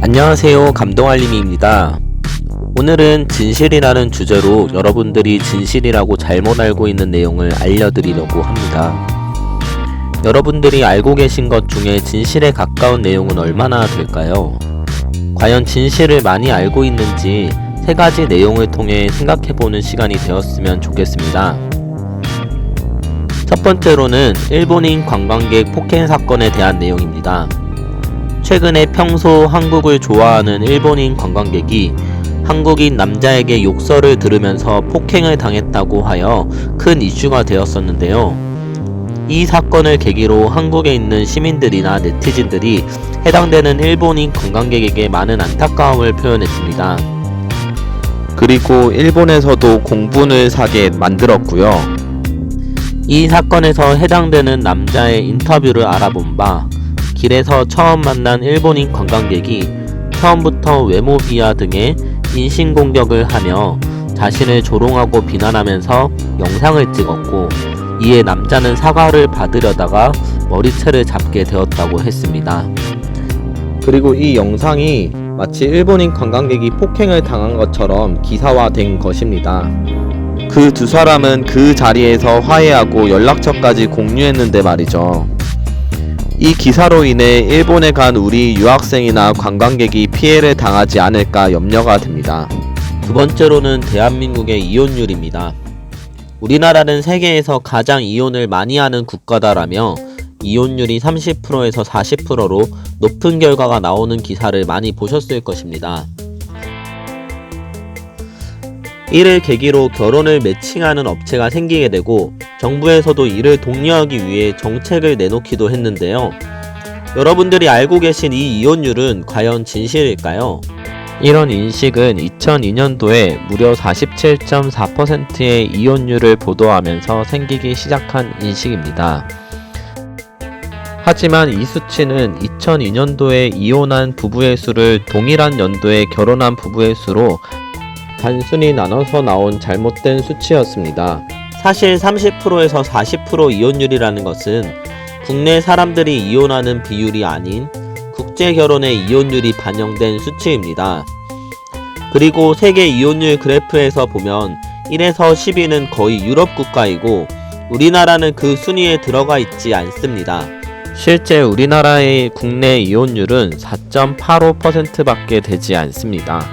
안녕하세요, 감동알림이입니다. 오늘은 진실이라는 주제로 여러분들이 진실이라고 잘못 알고 있는 내용을 알려드리려고 합니다. 여러분들이 알고 계신 것 중에 진실에 가까운 내용은 얼마나 될까요? 과연 진실을 많이 알고 있는지 세 가지 내용을 통해 생각해보는 시간이 되었으면 좋겠습니다. 첫 번째로는 일본인 관광객 폭행 사건에 대한 내용입니다. 최근에 평소 한국을 좋아하는 일본인 관광객이 한국인 남자에게 욕설을 들으면서 폭행을 당했다고 하여 큰 이슈가 되었었는데요. 이 사건을 계기로 한국에 있는 시민들이나 네티즌들이 해당되는 일본인 관광객에게 많은 안타까움을 표현했습니다. 그리고 일본에서도 공분을 사게 만들었고요. 이 사건에서 해당되는 남자의 인터뷰를 알아본 바 길에서 처음 만난 일본인 관광객이 처음부터 외모 비하 등의 인신공격을 하며 자신을 조롱하고 비난하면서 영상을 찍었고, 이에 남자는 사과를 받으려다가 머리채를 잡게 되었다고 했습니다. 그리고 이 영상이 마치 일본인 관광객이 폭행을 당한 것처럼 기사화된 것입니다. 그 두 사람은 그 자리에서 화해하고 연락처까지 공유했는데 말이죠. 이 기사로 인해 일본에 간 우리 유학생이나 관광객이 피해를 당하지 않을까 염려가 됩니다. 두 번째로는 대한민국의 이혼율입니다. 우리나라는 세계에서 가장 이혼을 많이 하는 국가다라며 이혼율이 30%에서 40%로 높은 결과가 나오는 기사를 많이 보셨을 것입니다. 이를 계기로 결혼을 매칭하는 업체가 생기게 되고 정부에서도 이를 독려하기 위해 정책을 내놓기도 했는데요. 여러분들이 알고 계신 이 이혼율은 과연 진실일까요? 이런 인식은 2002년도에 무려 47.4%의 이혼율을 보도하면서 생기기 시작한 인식입니다. 하지만 이 수치는 2002년도에 이혼한 부부의 수를 동일한 연도에 결혼한 부부의 수로 단순히 나눠서 나온 잘못된 수치였습니다. 사실 30%에서 40% 이혼율이라는 것은 국내 사람들이 이혼하는 비율이 아닌 국제 결혼의 이혼율이 반영된 수치입니다. 그리고 세계 이혼율 그래프에서 보면 1에서 10위는 거의 유럽 국가이고 우리나라는 그 순위에 들어가 있지 않습니다. 실제 우리나라의 국내 이혼율은 4.85%밖에 되지 않습니다.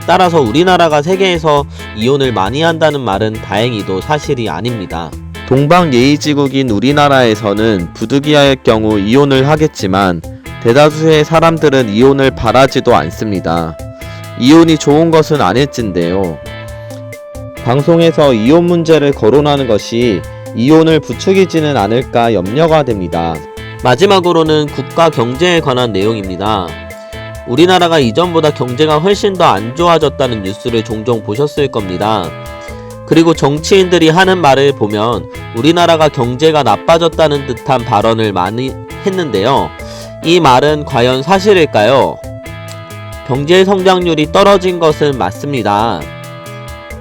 따라서 우리나라가 세계에서 이혼을 많이 한다는 말은 다행히도 사실이 아닙니다. 동방예의지국인 우리나라에서는 부득이할 경우 이혼을 하겠지만 대다수의 사람들은 이혼을 바라지도 않습니다. 이혼이 좋은 것은 아닐진데요. 방송에서 이혼 문제를 거론하는 것이 이혼을 부추기지는 않을까 염려가 됩니다. 마지막으로는 국가 경제에 관한 내용입니다. 우리나라가 이전보다 경제가 훨씬 더 안 좋아졌다는 뉴스를 종종 보셨을 겁니다. 그리고 정치인들이 하는 말을 보면 우리나라가 경제가 나빠졌다는 듯한 발언을 많이 했는데요. 이 말은 과연 사실일까요? 경제 성장률이 떨어진 것은 맞습니다.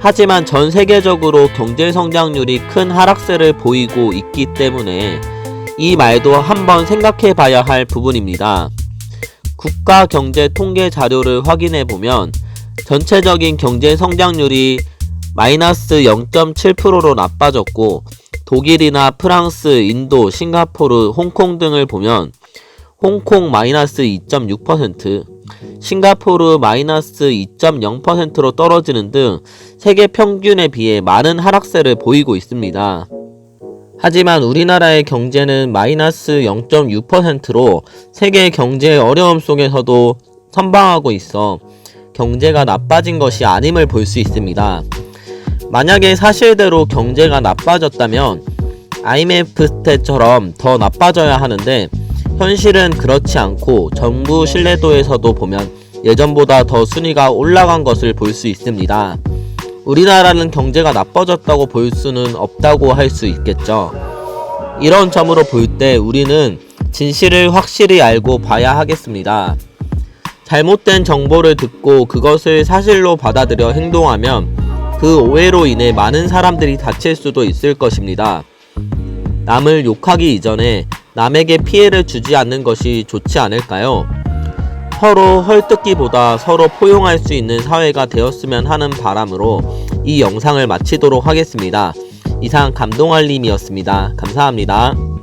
하지만 전 세계적으로 경제 성장률이 큰 하락세를 보이고 있기 때문에 이 말도 한번 생각해 봐야 할 부분입니다. 국가 경제 통계 자료를 확인해 보면 전체적인 경제 성장률이 마이너스 0.7%로 나빠졌고, 독일이나 프랑스, 인도, 싱가포르, 홍콩 등을 보면 홍콩 마이너스 2.6%, 싱가포르 마이너스 2.0%로 떨어지는 등 세계 평균에 비해 많은 하락세를 보이고 있습니다. 하지만 우리나라의 경제는 마이너스 0.6%로 세계 경제의 어려움 속에서도 선방하고 있어 경제가 나빠진 것이 아님을 볼 수 있습니다. 만약에 사실대로 경제가 나빠졌다면 IMF 때처럼 더 나빠져야 하는데 현실은 그렇지 않고 정부 신뢰도에서도 보면 예전보다 더 순위가 올라간 것을 볼 수 있습니다. 우리나라는 경제가 나빠졌다고 볼 수는 없다고 할 수 있겠죠. 이런 점으로 볼 때 우리는 진실을 확실히 알고 봐야 하겠습니다. 잘못된 정보를 듣고 그것을 사실로 받아들여 행동하면 그 오해로 인해 많은 사람들이 다칠 수도 있을 것입니다. 남을 욕하기 이전에 남에게 피해를 주지 않는 것이 좋지 않을까요? 서로 헐뜯기보다 서로 포용할 수 있는 사회가 되었으면 하는 바람으로 이 영상을 마치도록 하겠습니다. 이상 감동알림이었습니다. 감사합니다.